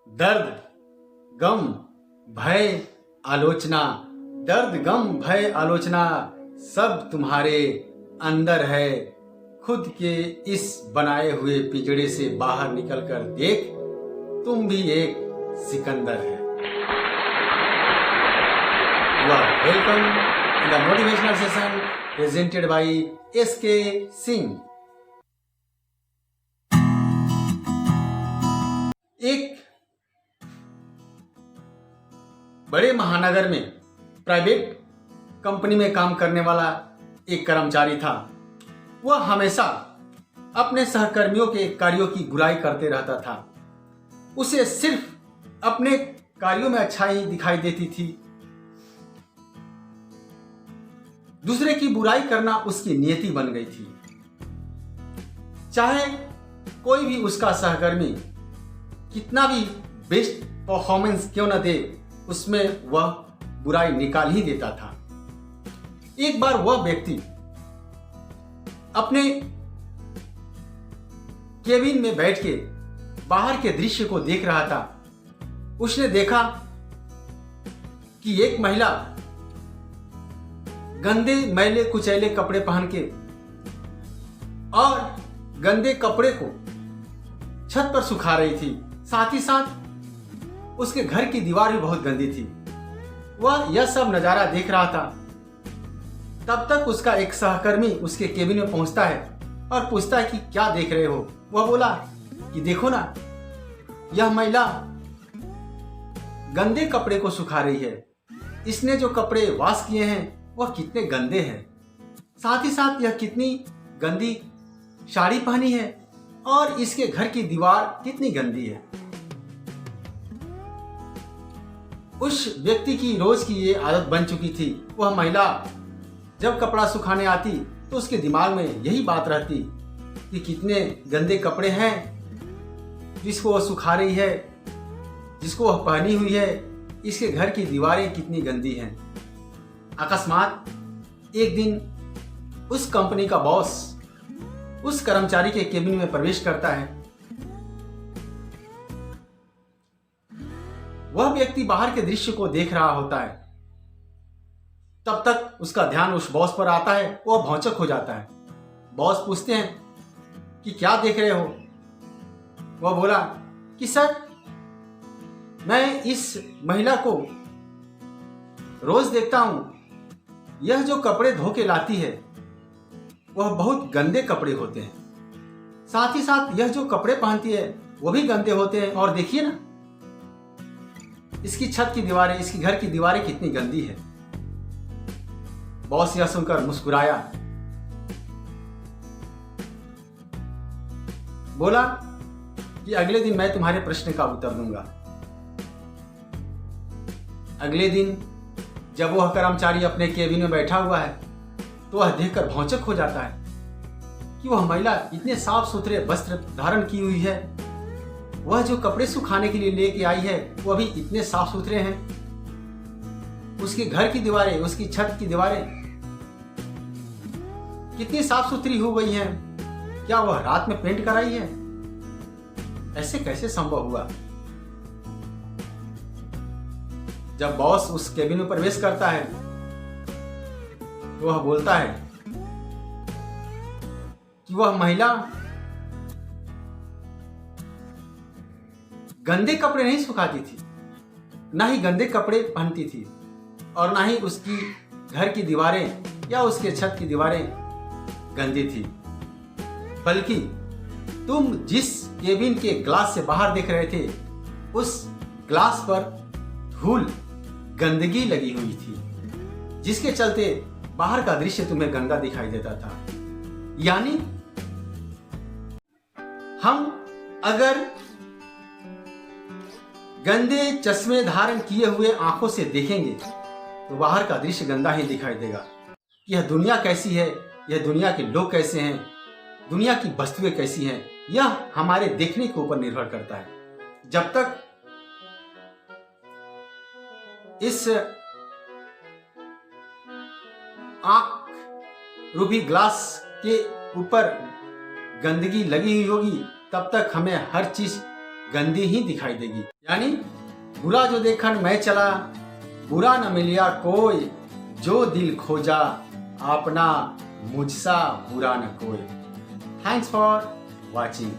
दर्द, गम, भय, आलोचना, दर्द, गम, भय, आलोचना सब तुम्हारे अंदर है। खुद के इस बनाए हुए पिंजड़े से बाहर निकलकर देख, तुम भी एक सिकंदर है। You are welcome in the motivational session presented by S.K. Singh. एक बड़े महानगर में प्राइवेट कंपनी में काम करने वाला एक कर्मचारी था। वह हमेशा अपने सहकर्मियों के कार्यों की बुराई करते रहता था। उसे सिर्फ अपने कार्यों में अच्छाई दिखाई देती थी। दूसरे की बुराई करना उसकी नियति बन गई थी। चाहे कोई भी उसका सहकर्मी कितना भी बेस्ट परफॉर्मेंस क्यों न दे, उसमें वह बुराई निकाल ही देता था। एक बार वह व्यक्ति अपने केबिन में बैठ के बाहर के दृश्य को देख रहा था। उसने देखा कि एक महिला गंदे मैले कुचैले कपड़े पहन के और गंदे कपड़े को छत पर सुखा रही थी। साथ ही साथ उसके घर की दीवार भी बहुत गंदी थी। वह यह सब नजारा देख रहा था। तब तक उसका एक सहकर्मी उसके केबिन में पहुंचता है और पूछता है कि क्या देख रहे हो। वह बोला कि देखो ना, यह महिला गंदे कपड़े को सुखा रही है। इसने जो कपड़े वॉश किए हैं वह कितने गंदे हैं। साथ ही साथ यह कितनी गंदी साड़ी पहनी है और इसके घर की दीवार कितनी गंदी है। उस व्यक्ति की रोज की ये आदत बन चुकी थी। वह महिला जब कपड़ा सुखाने आती तो उसके दिमाग में यही बात रहती कि कितने गंदे कपड़े हैं जिसको वह सुखा रही है, जिसको वह पहनी हुई है। इसके घर की दीवारें कितनी गंदी हैं। अकस्मात एक दिन उस कंपनी का बॉस उस कर्मचारी के केबिन में प्रवेश करता है। वह व्यक्ति बाहर के दृश्य को देख रहा होता है। तब तक उसका ध्यान उस बॉस पर आता है। वह भौंचक हो जाता है। बॉस पूछते हैं कि क्या देख रहे हो। वह बोला कि सर, मैं इस महिला को रोज देखता हूं। यह जो कपड़े धो के लाती है वह बहुत गंदे कपड़े होते हैं। साथ ही साथ यह जो कपड़े पहनती है वो भी गंदे होते हैं। और देखिए ना, इसकी छत की दीवारें, इसकी घर की दीवारें कितनी गंदी है। बॉस यह सुनकर मुस्कुराया, बोला कि अगले दिन मैं तुम्हारे प्रश्न का उत्तर दूंगा। अगले दिन जब वह कर्मचारी अपने केबिन में बैठा हुआ है तो वह देखकर भौंचक हो जाता है कि वह महिला इतने साफ सुथरे वस्त्र धारण की हुई है। वह जो कपड़े सुखाने के लिए लेके आई है वह भी इतने साफ सुथरे हैं। उसके घर की दीवारें, उसकी छत की दीवारें कितनी साफ सुथरी हो गई हैं। क्या वह रात में पेंट कराई है? ऐसे कैसे संभव हुआ? जब बॉस उस केबिन में प्रवेश करता है तो वह बोलता है कि वह महिला गंदे कपड़े नहीं सुखाती थी, ना ही गंदे कपड़े पहनती थी, और ना ही उसकी घर की दीवारें या उसके छत की दीवारें गंदी थी। बल्कि तुम जिस केबिन के ग्लास से बाहर देख रहे थे उस ग्लास पर धूल, गंदगी लगी हुई थी, जिसके चलते बाहर का दृश्य तुम्हें गंदा दिखाई देता था। यानी हम अगर गंदे चश्मे धारण किए हुए आंखों से देखेंगे तो बाहर का दृश्य गंदा ही दिखाई देगा। यह दुनिया कैसी है, यह दुनिया के लोग कैसे हैं, दुनिया की वस्तुएं कैसी हैं, यह हमारे देखने के ऊपर निर्भर करता है। जब तक इस आंख रूपी ग्लास के ऊपर गंदगी लगी हुई होगी तब तक हमें हर चीज गंदी ही दिखाई देगी। यानी बुरा जो देखन मैं चला, बुरा न मिलिया कोई, जो दिल खोजा अपना मुझसा बुरा न कोई। Thanks for watching.